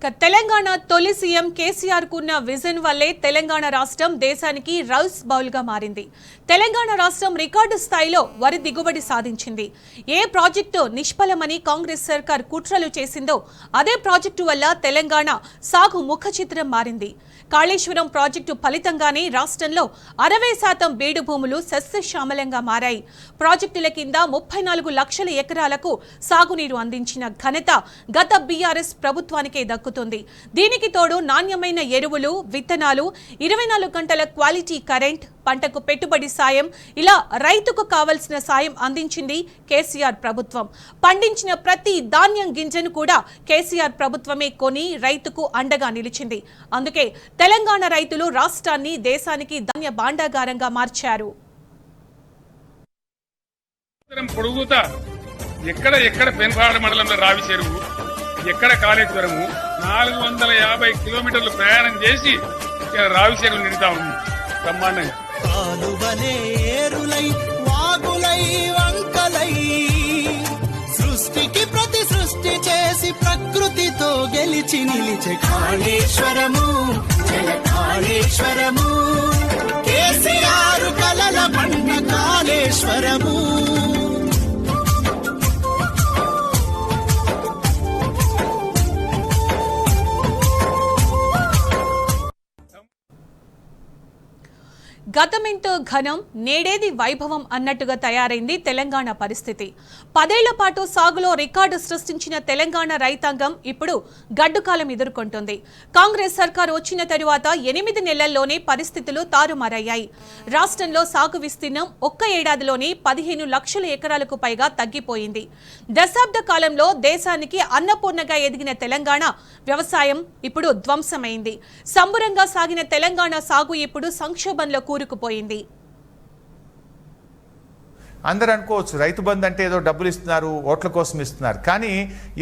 తెలంగాణ తొలి సీఎం కేసీఆర్ కున్న విజన్ వల్లే తెలంగాణ రాష్ట్రం దేశానికి రౌస్ బౌల్ గా మారింది. తెలంగాణ రాష్ట్రం రికార్డు స్థాయిలో వరి దిగుబడి సాధించింది. ఏ ప్రాజెక్టు నిష్ఫలమని కాంగ్రెస్ సర్కార్ కుట్రలు చేసిందో అదే ప్రాజెక్టు వల్ల తెలంగాణ సాగు ముఖ చిత్రం మారింది. కాళేశ్వరం ప్రాజెక్టు ఫలితంగానే రాష్ట్రంలో 60% బీడు భూములు సస్యశ్యామలంగా మారాయి. ప్రాజెక్టుల కింద 34 లక్షల ఎకరాలకు సాగునీరు అందించిన ఘనత గత బీఆర్ఎస్ ప్రభుత్వానికే దక్కుతుంది. దీనికి తోడు నాణ్యమైన ఎరువులు, విత్తనాలు, 24 గంటల క్వాలిటీ కరెంట్, పంటకు పెట్టుబడి సాయం, ఇలా రైతుకు కావలసిన సాయం అందించింది కేసీఆర్ ప్రభుత్వం. పండించిన ప్రతి ధాన్యం గింజను కూడా కేసీఆర్ ప్రభుత్వమే కొని రైతుకు అండగా నిలిచింది. అందుకే తెలంగాణ రైతులు రాష్ట్రాన్ని దేశానికి ధాన్య భాండాగారంగా మార్చారు. ఎక్కడ పెన్పాడ మండలంలో రావి చెరువు, ఎక్కడ కాళేశ్వరము 450 కిలోమీటర్లు ప్రయాణం చేసి రావి చెరువు నిండుతా ఉంది. బ్రహ్మాండంగా సృష్టికి ప్రతి సృష్టి చేసి ప్రకృతితో గెలిచి నిలిచే కాళేశ్వరము, కాళేశ్వరము, కేసీఆర్ కలల పంట కాళేశ్వరము. గతమెంతో ఘనం, నేడేది వైభవం అన్నట్టుగా తయారైంది తెలంగాణ పరిస్థితి. 10 ఏళ్ల పాటు సాగులో రికార్డు సృష్టించిన తెలంగాణ రైతాంగం ఇప్పుడు గడ్డుకాలం ఎదుర్కొంటోంది. కాంగ్రెస్ సర్కారు వచ్చిన తరువాత 8 నెలల్లోనే పరిస్థితులు తారుమారయ్యాయి. రాష్ట్రంలో సాగు విస్తీర్ణం ఒక్క ఏడాదిలోనే 15 లక్షల ఎకరాలకు పైగా తగ్గిపోయింది. దశాబ్ద కాలంలో దేశానికి అన్నపూర్ణగా ఎదిగిన తెలంగాణ వ్యవసాయం ఇప్పుడు ధ్వంసమైంది. సంబురంగా సాగిన తెలంగాణ సాగు ఇప్పుడు సంక్షోభంలో కూరుకుపోయింది. అందరూ అనుకోవచ్చు రైతు బంధు అంటే ఏదో డబ్బులు ఇస్తున్నారు, ఓట్ల కోసం ఇస్తున్నారు. కానీ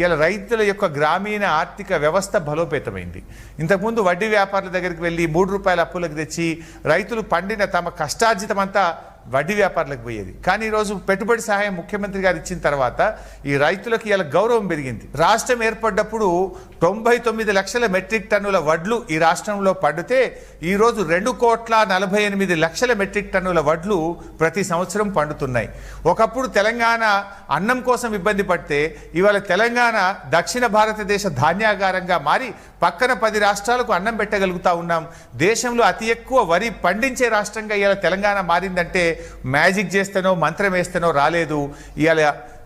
ఇలా రైతుల యొక్క గ్రామీణ ఆర్థిక వ్యవస్థ బలోపేతమైంది. ఇంతకుముందు వడ్డీ వ్యాపారుల దగ్గరికి వెళ్ళి 3 రూపాయల అప్పులకు తెచ్చి రైతులు పండిన తమ కష్టార్జితమంతా వడ్డీ వ్యాపారులకు పోయేది. కానీ ఈరోజు పెట్టుబడి సహాయం ముఖ్యమంత్రి గారు ఇచ్చిన తర్వాత ఈ రైతులకు ఇలా గౌరవం పెరిగింది. రాష్ట్రం ఏర్పడ్డప్పుడు 99 లక్షల మెట్రిక్ టన్నుల వడ్లు ఈ రాష్ట్రంలో పండితే ఈరోజు 2,48 లక్షల మెట్రిక్ టన్నుల వడ్లు ప్రతి సంవత్సరం పండుతున్నాయి. ఒకప్పుడు తెలంగాణ అన్నం కోసం ఇబ్బంది పడితే ఇవాళ తెలంగాణ దక్షిణ భారతదేశ ధాన్యాగారంగా మారి పక్కన 10 రాష్ట్రాలకు అన్నం పెట్టగలుగుతా ఉన్నాం. దేశంలో అతి ఎక్కువ వరి పండించే రాష్ట్రంగా ఇవాళ తెలంగాణ మారిందంటే మ్యాజిక్ చేస్తేనో మంత్రం వేస్తేనో రాలేదు. ఇవాళ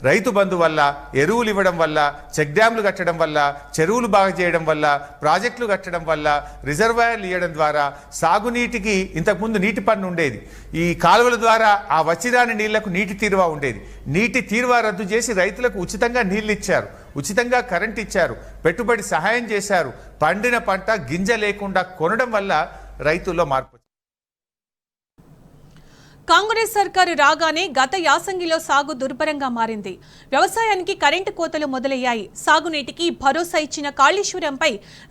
రైతు బంధు వల్ల, ఎరువులు ఇవ్వడం వల్ల, చెక్ డ్యాంలు కట్టడం వల్ల, చెరువులు బాగా చేయడం వల్ల, ప్రాజెక్టులు కట్టడం వల్ల, రిజర్వాయర్లు ఇవ్వడం ద్వారా సాగునీటికి ఇంతకుముందు నీటి పన్ను ఉండేది. ఈ కాలువల ద్వారా ఆ వచ్చిరాని నీళ్లకు నీటి తీరువా ఉండేది. నీటి తీరువా రద్దు చేసి రైతులకు ఉచితంగా నీళ్లు ఇచ్చారు, ఉచితంగా కరెంట్ ఇచ్చారు, పెట్టుబడి సహాయం చేశారు. పండిన పంట గింజ లేకుండా కొనడం వల్ల రైతుల్లో మార్పు. కాంగ్రెస్ సర్కారు రాగానే గత యాసంగిలో సాగు దుర్భరంగా మారింది. వ్యవసాయానికి కరెంటు కోతలు మొదలయ్యాయి. సాగునీటికి భరోసా ఇచ్చిన కాళేశ్వరంపై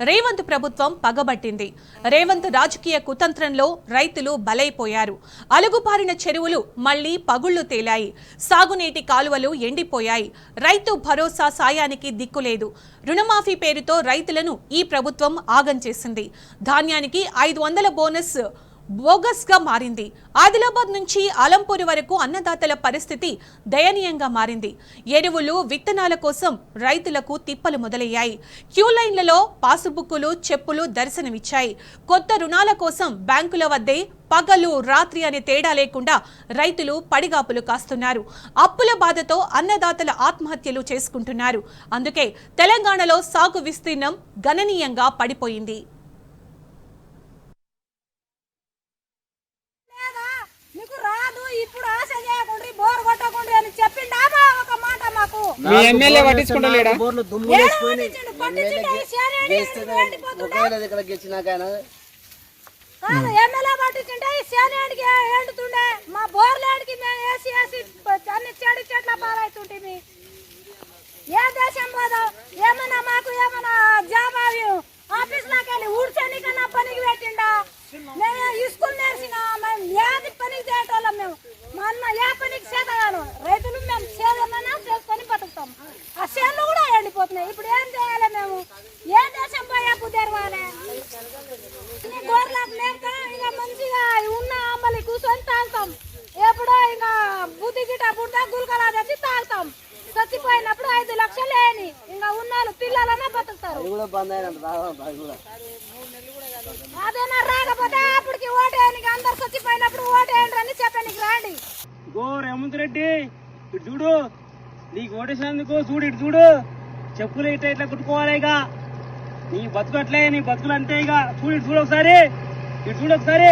రేవంత్ ప్రభుత్వం పగబట్టింది. రేవంత్ రాజకీయ కుతంత్రంలో రైతులు బలైపోయారు. అలుగుపారిన చెరువులు మళ్లీ పగుళ్లు తేలాయి. సాగునీటి కాలువలు ఎండిపోయాయి. రైతు భరోసా సాయానికి దిక్కులేదు. రుణమాఫీ పేరుతో రైతులను ఈ ప్రభుత్వం ఆగం చేసింది. ధాన్యానికి 500 బోనస్ బోగస్ గా మారింది. ఆదిలాబాద్ నుంచి ఆలంపూర్ వరకు అన్నదాతల పరిస్థితి దయనీయంగా మారింది. ఎరువులు, విత్తనాల కోసం రైతులకు తిప్పలు మొదలయ్యాయి. క్యూ లైన్లలో పాసుబుక్కులు, చెప్పులు దర్శనమిచ్చాయి. కొత్త రుణాల కోసం బ్యాంకుల వద్దే పగలు రాత్రి అనే తేడా లేకుండా రైతులు పడిగాపులు కాస్తున్నారు. అప్పుల బాధతో అన్నదాతల ఆత్మహత్యలు చేసుకుంటున్నారు. అందుకే తెలంగాణలో సాగు విస్తీర్ణం గణనీయంగా పడిపోయింది. ఇప్పుడు ఆశ చేయకుండా బోర్ కొట్టకుండా అని చెప్పిండా ఒక మాట మాకు. మీ ఎమ్మెల్యే పట్టించుకుంటలేడా? బోర్లు దుమ్ము లేసిపోయినాయి. ఎమ్మెల్యే పట్టించుంటే సేనేడికి ఎండుతుండే, మా బోర్లేడికి మేము వేసి వేసి అన్ని చెడు చెట్ల పాలవుతుంటే ఏ దేశం పోదాం? ఏమన్నా మాకు ఏమన్నా జాబ్ ఆఫీస్ లాకి వెళ్ళి ఊడ్చనికన్నా పనికి పెట్టిండా? మేము స్కూల్ నేర్చినా మేము ఏది పనికి చేయటం మేము మా అన్న ఏ పనికి చేతగాను రైతులు మేము చేదన్నా చేసుకొని బతుకుతాం. ఆ చేనులు కూడా ఎండిపోతున్నాయి. ఇప్పుడు ఏం చేయాలి మేము? ఏ దేశం చచ్చిపోయినప్పుడు 5 లక్షలు లేని ఇంకా ఉన్నాళ్ళు పిల్లలన్నా బతుకుతారు. అదేనా రాకపోతే అప్పటికి ఓటేయనికి అందరు చచ్చిపోయినప్పుడు ఓటేయండి అని చెప్పడానికి రాండి. రేవంత్ రెడ్డి ఇటు చూడు, నీకు ఓటేసినందుకు చూడు, ఇటు చూడు, చెప్పులు ఇట్లా ఇట్లా కుట్టుకోవాలి. ఇక నీ బతుకు అట్లే, నీ బతుకులు అంతే. ఇక చూడు, ఇటు చూడు ఒకసారి, ఇటు చూడు ఒకసారి.